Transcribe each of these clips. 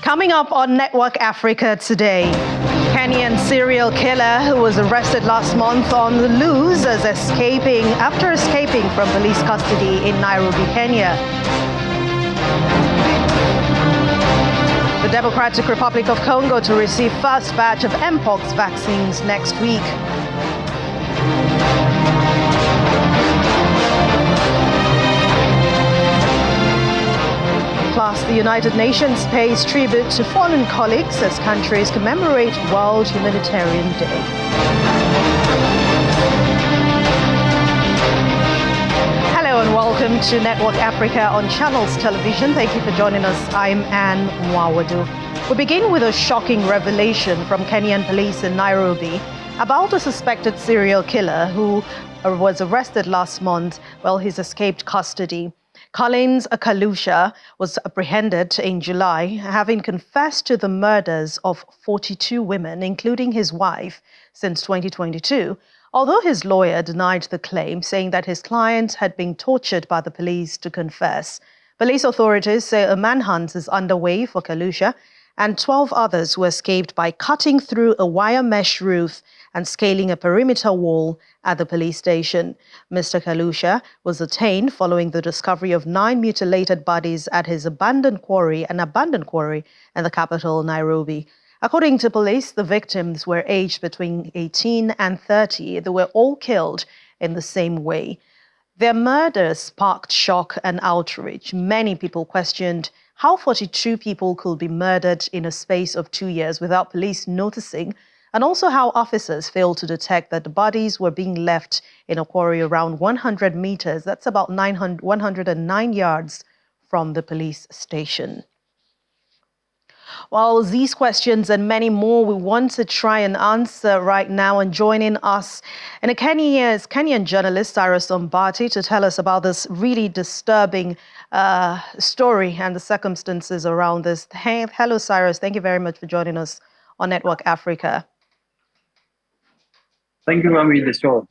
Coming up on Network Africa today, Kenyan serial killer who was arrested last month on the loose after escaping from police custody in Nairobi, Kenya. The Democratic Republic of Congo to receive first batch of Mpox vaccines next week. Plus, the United Nations pays tribute to fallen colleagues as countries commemorate World Humanitarian Day. Hello and welcome to Network Africa on Channels Television. Thank you for joining us. I'm Anne Mwawadu. We begin with a shocking revelation from Kenyan police in Nairobi about a suspected serial killer who was arrested last month while he's escaped custody. Collins Kalusha was apprehended in July, having confessed to the murders of 42 women, including his wife, since 2022, although his lawyer denied the claim, saying that his client had been tortured by the police to confess. Police authorities say a manhunt is underway for Kalusha and 12 others who escaped by cutting through a wire mesh roof and scaling a perimeter wall at the police station. Mr. Kalusha was detained following the discovery of 9 mutilated bodies at his abandoned quarry in the capital, Nairobi. According to police, the victims were aged between 18 and 30. They were all killed in the same way. Their murders sparked shock and outrage. Many people questioned how 42 people could be murdered in a space of 2 years without police noticing, and also how officers failed to detect that the bodies were being left in a quarry around 100 meters. That's about 109 yards from the police station. Well, these questions and many more we want to try and answer right now. And joining us in a Kenyan journalist, Cyrus Ombati, to tell us about this really disturbing story and the circumstances around this. Hey, hello, Cyrus. Thank you very much for joining us on Network Africa. Thank you for having me on the show.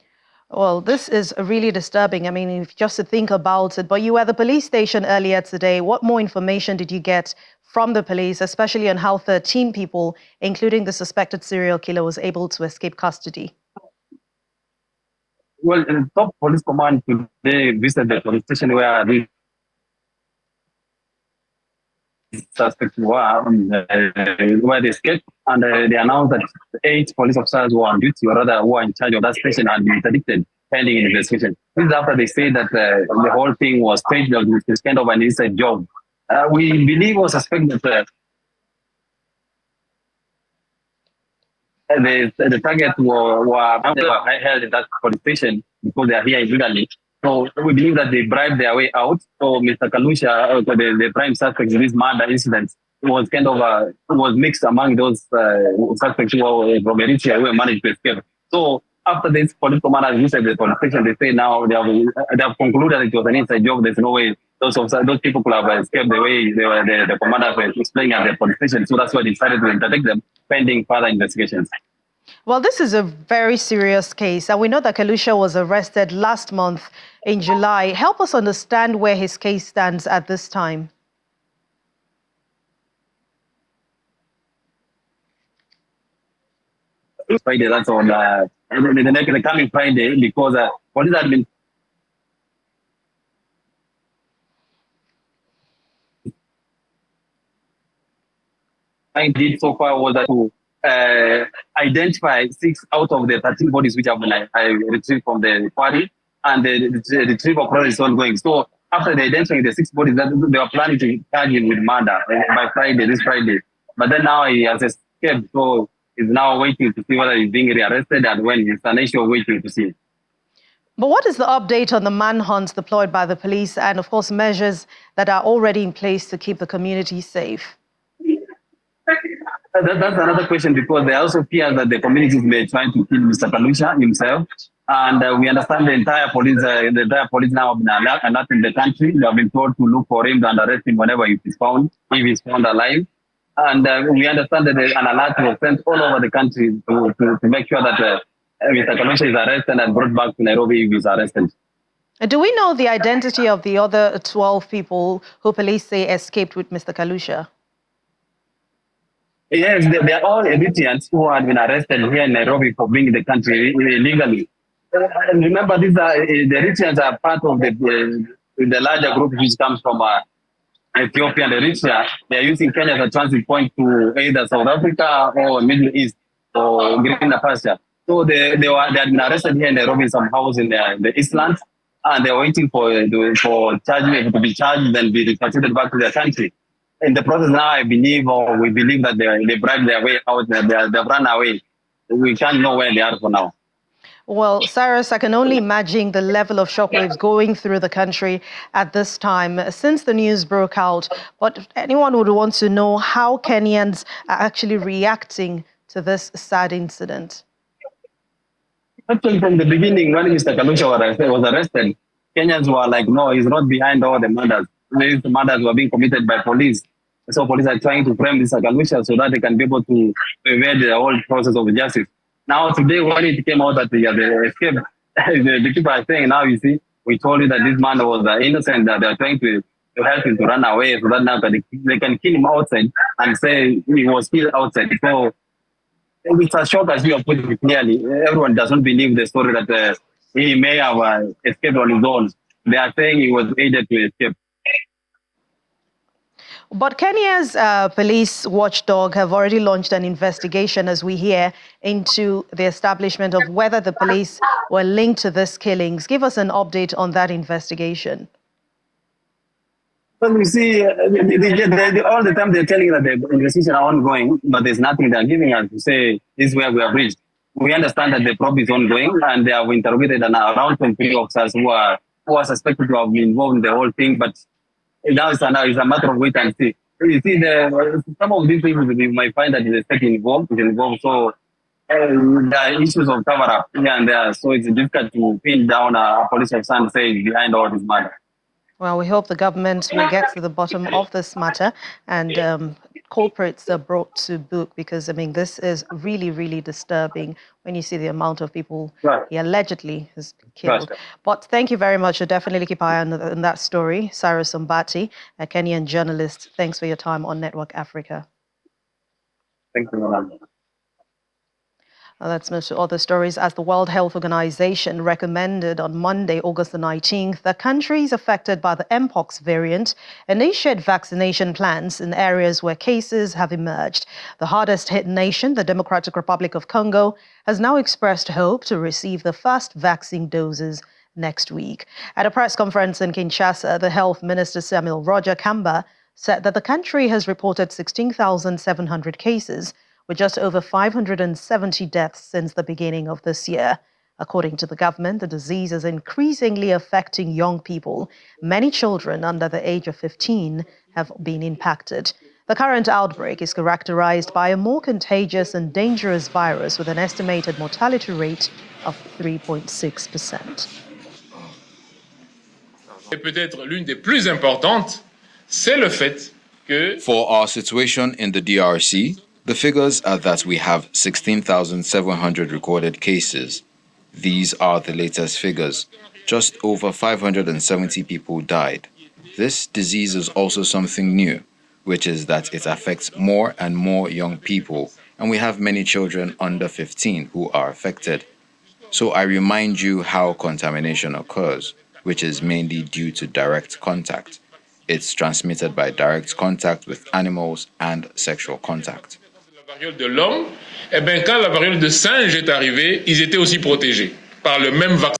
Well, this is really disturbing. I mean, if just to think about it, but you were at the police station earlier today. What more information did you get from the police, especially on how 13 people, including the suspected serial killer, was able to escape custody? Well, the top police command today visited the police station where these suspects were, where they escaped, and they announced that 8 police officers were on duty, or rather who were in charge of that station, and been interdicted pending investigation. This is after they say that the whole thing was staged, which is kind of an inside job. We believe or suspect that the targets were held in that police station because they are here illegally. So we believe that they bribed their way out. So Mr. Kalusha, the prime suspect in this murder incident, was kind of was mixed among those suspects who were from Eritrea who managed to escape. So after this police commander visited the police station, they say now they have concluded that it was an inside job. There's no way those people could have escaped the way the commander was explaining at the police station. So that's why they decided to interdict them pending further investigations. Well, this is a very serious case, and we know that Kalusha was arrested last month in July. Help us understand where his case stands at this time. Friday, that's on the coming Friday, because what is that? I did so far was that to identify 6 out of the 13 bodies which have been retrieved from the quarry, and the retrieval process is ongoing. So after identifying the 6 bodies, they were planning to charge him with murder by this Friday. But then now he has escaped, so he's now waiting to see whether he's being rearrested and when. It's an issue of waiting to see. But what is the update on the manhunts deployed by the police and, of course, measures that are already in place to keep the community safe? That's another question, because there are also fears that the communities may try to kill Mr. Kalusha himself. And we understand the entire police now have been alert in the country. They have been told to look for him and arrest him whenever he is found, if he's found alive. And we understand that an alert was sent all over the country to make sure that Mr. Kalusha is arrested and brought back to Nairobi if he's arrested. Do we know the identity of the other 12 people who police say escaped with Mr. Kalusha? Yes, they are all Eritreans who had been arrested here in Nairobi for being in the country illegally. And remember, these are the Eritreans are part of the larger group which comes from Ethiopia and Eritrea. They are using Kenya as a transit point to either South Africa or Middle East or Greener Pasture. So they had been arrested here in Nairobi in some house in the Eastlands, and they're waiting for charging to be charged and be repatriated back to their country. In the process now, I believe, or we believe that they bribed their way out, they've run away. We can't know where they are for now. Well, Cyrus, I can only imagine the level of shockwaves going through the country at this time since the news broke out. But anyone would want to know how Kenyans are actually reacting to this sad incident. Actually, from the beginning, when Mr. Kalusha was arrested, Kenyans were like, no, he's not behind all the murders. These murders were being committed by police. So police are trying to frame Mr. Kalusha so that they can be able to evade the whole process of justice. Now, today, when it came out that they escaped, the people are saying, now, you see, we told you that this man was innocent, that they are trying to help him to run away so that now they can kill him outside and say he was killed outside. So it's a shock, as you have put it clearly. Everyone doesn't believe the story that he may have escaped on his own. They are saying he was aided to escape. But Kenya's police watchdog have already launched an investigation, as we hear, into the establishment of whether the police were linked to these killings. Give us an update on that investigation. Well, you see, all the time they're telling that the investigations are ongoing, but there's nothing they're giving us to say this is where we have reached. We understand that the probe is ongoing, and they have interrogated around 23 officers who are suspected to have been involved in the whole thing, but now it's a matter of wait and see. You see, some of these things we might find that the state is involved. So there are issues of cover-up here and there. So it's difficult to pin down a police officer and say behind all this matter. Well, we hope the government will get to the bottom of this matter and culprits are brought to book, because, I mean, this is really, really disturbing when you see the amount of people he allegedly has been killed. Right. But thank you very much. We'll definitely keep an eye on that story. Cyrus Mbati, a Kenyan journalist, thanks for your time on Network Africa. Thank you, madam. Let's move to other stories. As the World Health Organization recommended on Monday, August the 19th, that countries affected by the Mpox variant initiate vaccination plans in areas where cases have emerged. The hardest hit nation, the Democratic Republic of Congo, has now expressed hope to receive the first vaccine doses next week. At a press conference in Kinshasa, the Health Minister Samuel Roger Kamba said that the country has reported 16,700 cases, with just over 570 deaths since the beginning of this year. According to the government, the disease is increasingly affecting young people. Many children under the age of 15 have been impacted. The current outbreak is characterized by a more contagious and dangerous virus with an estimated mortality rate of 3.6%. Et peut-être l'une des plus importantes, c'est le fait que for our situation in the DRC, the figures are that we have 16,700 recorded cases. These are the latest figures. Just over 570 people died. This disease is also something new, which is that it affects more and more young people, and we have many children under 15 who are affected. So I remind you how contamination occurs, which is mainly due to direct contact. It's transmitted by direct contact with animals and sexual contact. La variole de l'homme, eh bien, quand la variole de singe est arrivée, ils étaient aussi protégés par le même vaccin.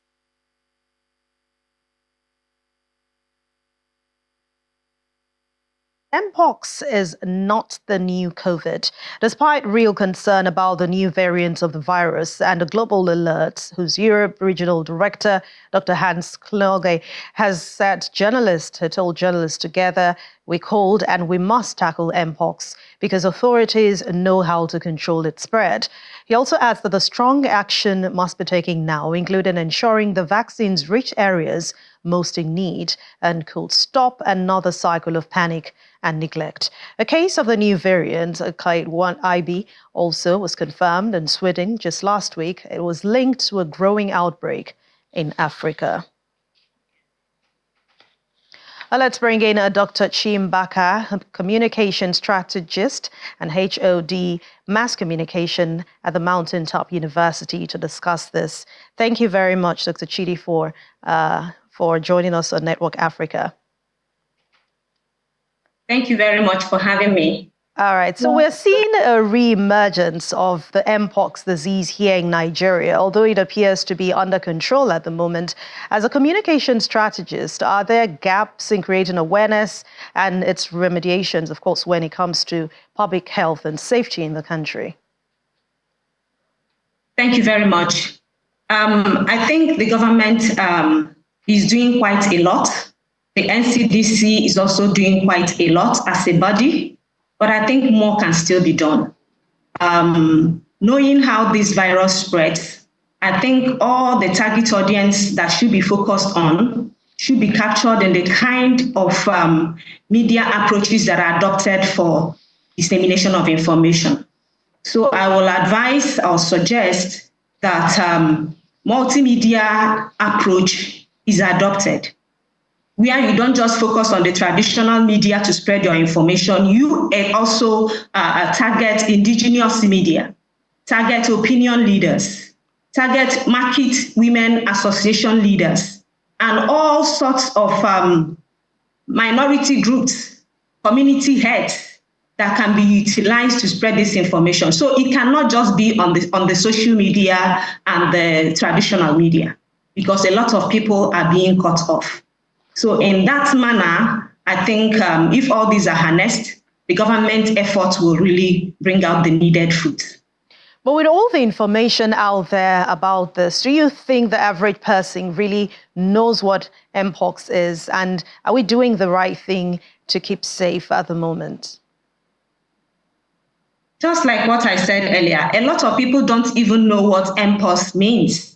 Mpox is not the new COVID. Despite real concern about the new variants of the virus and a global alert, whose Europe Regional Director, Dr. Hans Kluge, has told journalists together, we called and we must tackle Mpox because authorities know how to control its spread. He also adds that the strong action must be taken now, including ensuring the vaccines reach areas most in need and could stop another cycle of panic and neglect. A case of the new variant, K1IB, also was confirmed in Sweden just last week. It was linked to a growing outbreak in Africa. Let's bring in Dr. Chimbaka, communication strategist and HOD mass communication at the Mountaintop University, to discuss this. Thank you very much, Dr. Chidi, for joining us on Network Africa. Thank you very much for having me. All right, so we're seeing a re-emergence of the Mpox disease here in Nigeria, although it appears to be under control at the moment. As a communication strategist, are there gaps in creating awareness and its remediations, of course, when it comes to public health and safety in the country? Thank you very much. I think the government is doing quite a lot. The NCDC is also doing quite a lot as a body. But I think more can still be done. Knowing how this virus spreads, I think all the target audience that should be focused on should be captured in the kind of media approaches that are adopted for dissemination of information. So I will advise or suggest that multimedia approach is adopted, where you don't just focus on the traditional media to spread your information. You also target indigenous media, target opinion leaders, target market women association leaders, and all sorts of minority groups, community heads that can be utilized to spread this information. So it cannot just be on the social media and the traditional media, because a lot of people are being cut off. So in that manner, I think if all these are harnessed, the government efforts will really bring out the needed fruit. But with all the information out there about this, do you think the average person really knows what Mpox is? And are we doing the right thing to keep safe at the moment? Just like what I said earlier, a lot of people don't even know what Mpox means.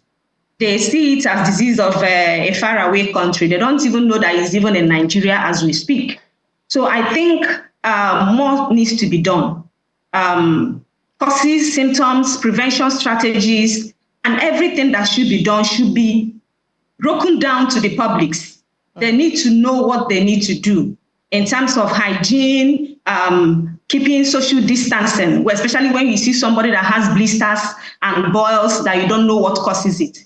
They see it as disease of a faraway country. They don't even know that it's even in Nigeria as we speak. So I think more needs to be done. Causes, symptoms, prevention strategies, and everything that should be done should be broken down to the publics. They need to know what they need to do in terms of hygiene, keeping social distancing, especially when you see somebody that has blisters and boils that you don't know what causes it.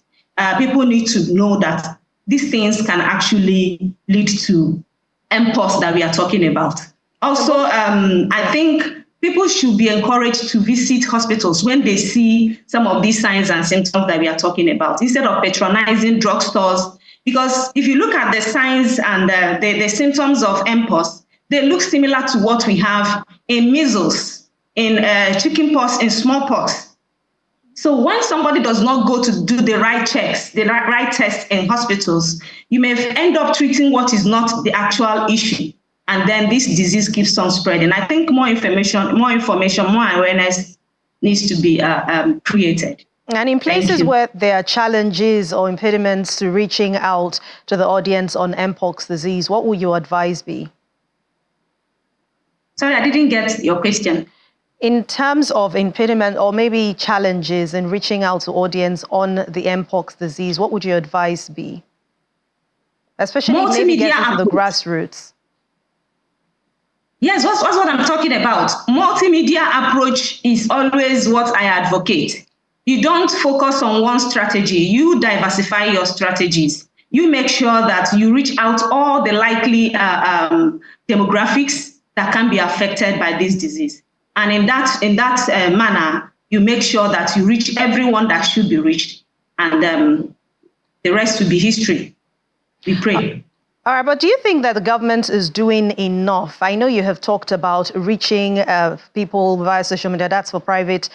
People need to know that these things can actually lead to Mpox that we are talking about. Also, I think people should be encouraged to visit hospitals when they see some of these signs and symptoms that we are talking about, instead of patronizing drugstores. Because if you look at the signs and the symptoms of Mpox, they look similar to what we have in measles, in chickenpox, in smallpox. So when somebody does not go to do the right checks, the right tests in hospitals, you may end up treating what is not the actual issue. And then this disease keeps on spreading. I think more information, more awareness needs to be created. And in places where there are challenges or impediments to reaching out to the audience on Mpox disease, what would your advice be? Sorry, I didn't get your question. In terms of impediment or maybe challenges in reaching out to audience on the Mpox disease, what would your advice be? Especially maybe getting to the grassroots. Yes, that's what I'm talking about. Multimedia approach is always what I advocate. You don't focus on one strategy. You diversify your strategies. You make sure that you reach out all the likely demographics that can be affected by this disease. And in that manner, you make sure that you reach everyone that should be reached. And the rest will be history. We pray. All right, but do you think that the government is doing enough? I know you have talked about reaching people via social media. That's for private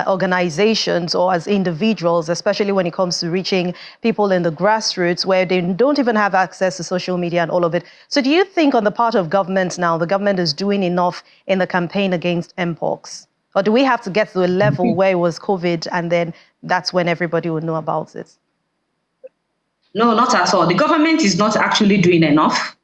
organizations or as individuals, especially when it comes to reaching people in the grassroots where they don't even have access to social media and all of it. So do you think on the part of government now, the government is doing enough in the campaign against Mpox? Or do we have to get to a level where it was COVID and then that's when everybody will know about it? No, not at all. The government is not actually doing enough.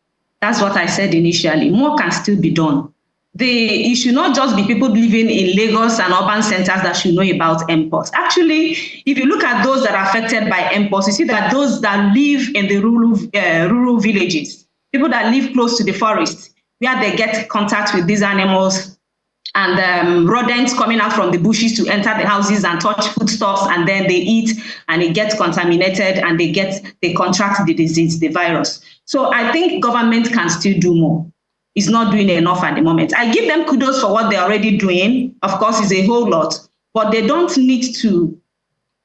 That's what I said initially. More can still be done. It should not just be people living in Lagos and urban centers that should know about Mpox. Actually, if you look at those that are affected by Mpox, you see that those that live in the rural villages, people that live close to the forest, where they get contact with these animals, and rodents coming out from the bushes to enter the houses and touch foodstuffs, and then they eat and it gets contaminated and they contract the disease, the virus. So I think government can still do more. It's not doing enough at the moment. I give them kudos for what they're already doing. Of course, it's a whole lot, but they don't need to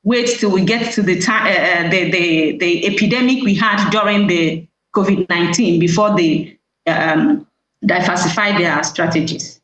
wait till we get to the time, the epidemic we had during the COVID-19 before they diversify their strategies.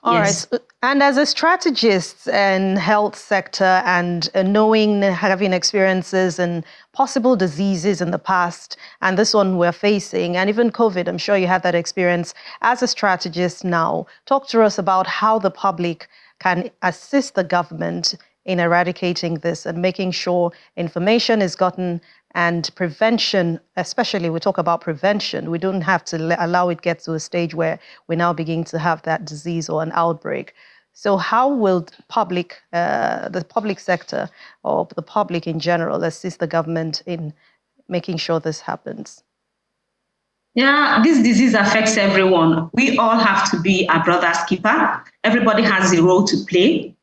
All yes. Right. And as a strategist in health sector and knowing, having experiences in possible diseases in the past, and this one we're facing, and even COVID, I'm sure you have that experience as a strategist now. Talk to us about how the public can assist the government in eradicating this and making sure information is gotten and prevention, especially we talk about prevention. We don't have to allow it get to a stage where we now begin to have that disease or an outbreak. So how will the public sector or the public in general assist the government in making sure this happens? Yeah, this disease affects everyone. We all have to be a brother's keeper. Everybody has a role to play.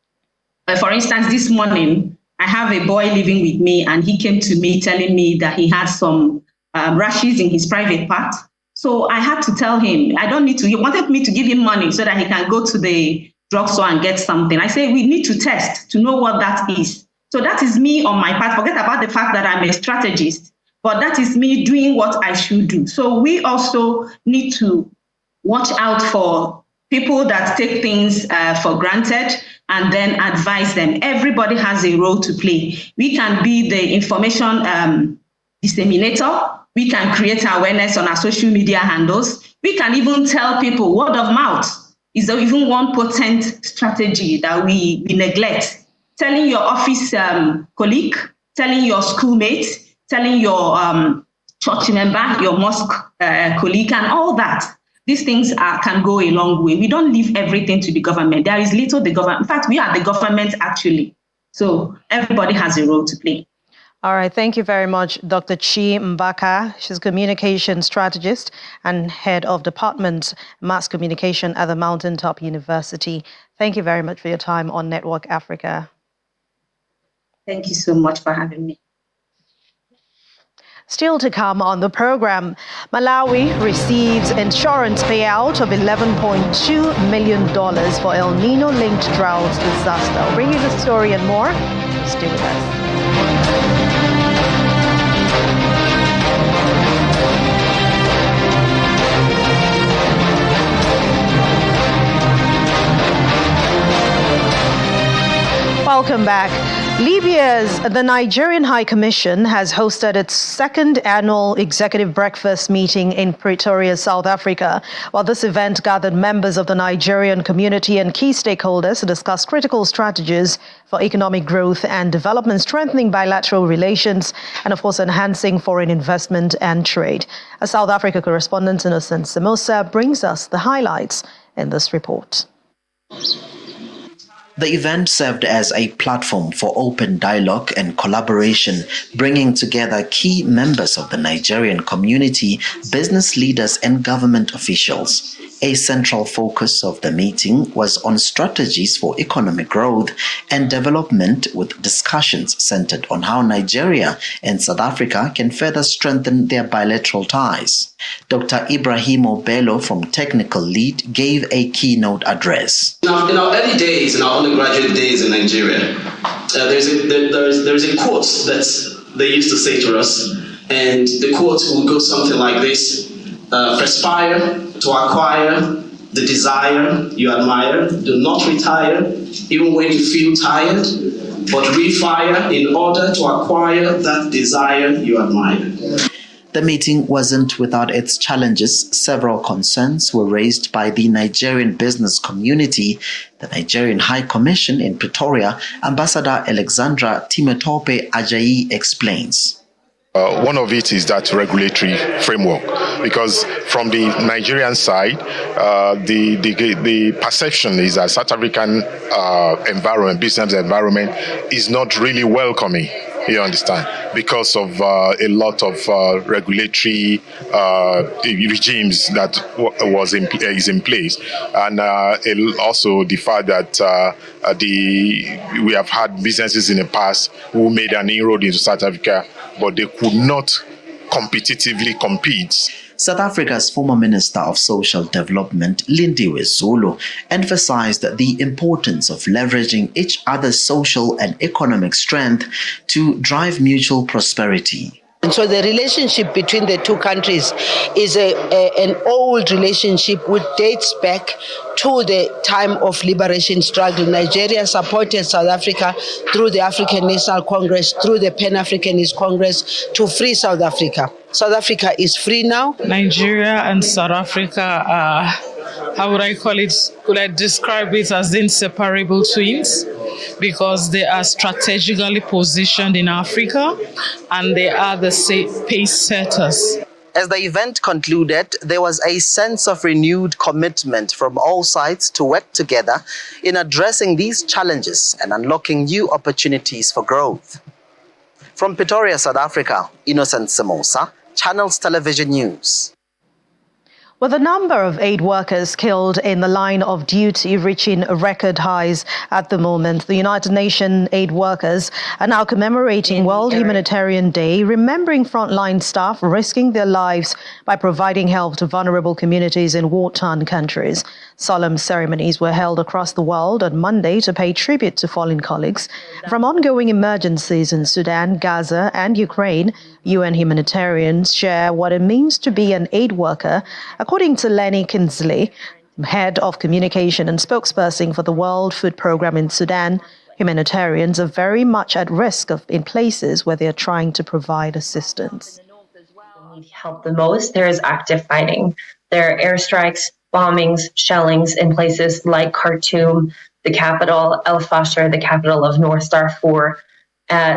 For instance, this morning, I have a boy living with me, and he came to me telling me that he had some rashes in his private part. So I had to tell him, he wanted me to give him money so that he can go to the drugstore and get something. I say, we need to test to know what that is. So that is me on my part. Forget about the fact that I'm a strategist, but that is me doing what I should do. So we also need to watch out for people that take things for granted and then advise them. Everybody has a role to play. We can be the information disseminator. We can create awareness on our social media handles. We can even tell people word of mouth is even one potent strategy that we neglect. Telling your office colleague, telling your schoolmate, telling your church member, your mosque colleague, and all that. These things can go a long way. We don't leave everything to the government. There is little the government. In fact, we are the government, actually. So everybody has a role to play. All right. Thank you very much, Dr. Chi Mbaka. She's a communication strategist and head of Department Mass Communication at the Mountaintop University. Thank you very much for your time on Network Africa. Thank you so much for having me. Still to come on the program, Malawi receives insurance payout of $11.2 million for El Nino-linked drought disaster. I'll bring you the story and more. Stay with us. Welcome back. The Nigerian High Commission has hosted its second annual executive breakfast meeting in Pretoria, South Africa. While this event gathered members of the Nigerian community and key stakeholders to discuss critical strategies for economic growth and development, strengthening bilateral relations, and of course, enhancing foreign investment and trade. A South Africa correspondent, Innocent Simosa, brings us the highlights in this report. The event served as a platform for open dialogue and collaboration, bringing together key members of the Nigerian community, business leaders, and government officials. A central focus of the meeting was on strategies for economic growth and development, with discussions centered on how Nigeria and South Africa can further strengthen their bilateral ties. Dr. Ibrahimo Bello from Technical Lead gave a keynote address. Now, in our early days, in our undergraduate days in Nigeria, there's a quote that they used to say to us, and the quote will go something like this: perspire to acquire the desire you admire. Do not retire, even when you feel tired, but refire in order to acquire that desire you admire. The meeting wasn't without its challenges. Several concerns were raised by the Nigerian business community. The Nigerian High Commission in Pretoria, Ambassador Alexandra Timetope Ajayi explains. One of it is that regulatory framework, because from the Nigerian side, the perception is that South African environment, business environment, is not really welcoming You understand? Because of a lot of regulatory regimes that is in place, and also the fact that we have had businesses in the past who made an inroad into South Africa, but they could not competitively compete. South Africa's former Minister of Social Development, Lindiwe Zulu, emphasized the importance of leveraging each other's social and economic strength to drive mutual prosperity. And so the relationship between the two countries is an old relationship which dates back to the time of liberation struggle. Nigeria supported South Africa through the African National Congress, through the Pan-Africanist Congress to free South Africa. South Africa is free now. Nigeria and South Africa are, how would I call it? Could I describe it as inseparable twins? Because they are strategically positioned in Africa and they are the pace setters. As the event concluded, there was a sense of renewed commitment from all sides to work together in addressing these challenges and unlocking new opportunities for growth. From Pretoria, South Africa, Innocent Samosa, Channels Television News. With the number of aid workers killed in the line of duty reaching record highs at the moment, the United Nations aid workers are now commemorating World Humanitarian Day, remembering frontline staff risking their lives by providing help to vulnerable communities in war-torn countries. Solemn ceremonies were held across the world on Monday to pay tribute to fallen colleagues. From ongoing emergencies in Sudan, Gaza, and Ukraine, UN humanitarians share what it means to be an aid worker. According to Lenny Kinsley, head of communication and spokesperson for the World Food Programme in Sudan, humanitarians are very much at risk in places where they are trying to provide assistance. Need help the most. There is active fighting. There are airstrikes, bombings, shellings in places like Khartoum, the capital, El Fasher, the capital of North Darfur.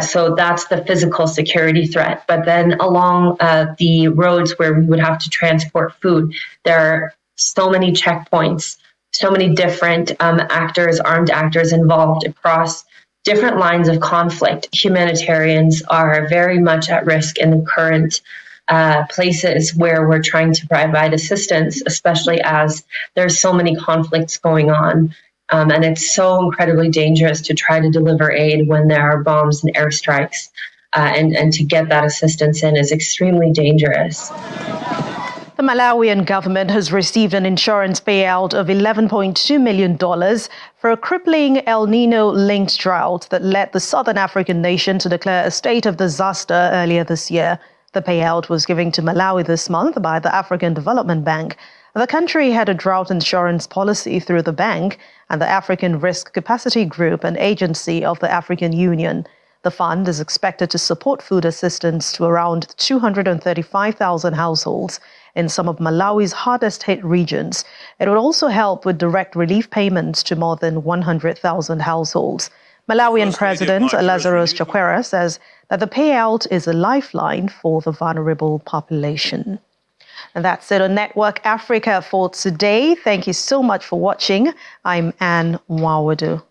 So that's the physical security threat. But then along the roads where we would have to transport food, there are so many checkpoints, so many different actors, armed actors involved across different lines of conflict. Humanitarians are very much at risk in the current places where we're trying to provide assistance, especially as there's so many conflicts going on. And it's so incredibly dangerous to try to deliver aid when there are bombs and airstrikes. And to get that assistance in is extremely dangerous. The Malawian government has received an insurance payout of $11.2 million for a crippling El Nino-linked drought that led the southern African nation to declare a state of disaster earlier this year. The payout was given to Malawi this month by the African Development Bank. The country had a drought insurance policy through the bank and the African Risk Capacity Group, an agency of the African Union. The fund is expected to support food assistance to around 235,000 households in some of Malawi's hardest hit regions. It will also help with direct relief payments to more than 100,000 households. Malawian President Lazarus Chakwera says that the payout is a lifeline for the vulnerable population. And that's it on Network Africa for today. Thank you so much for watching. I'm Anne Mwawadu.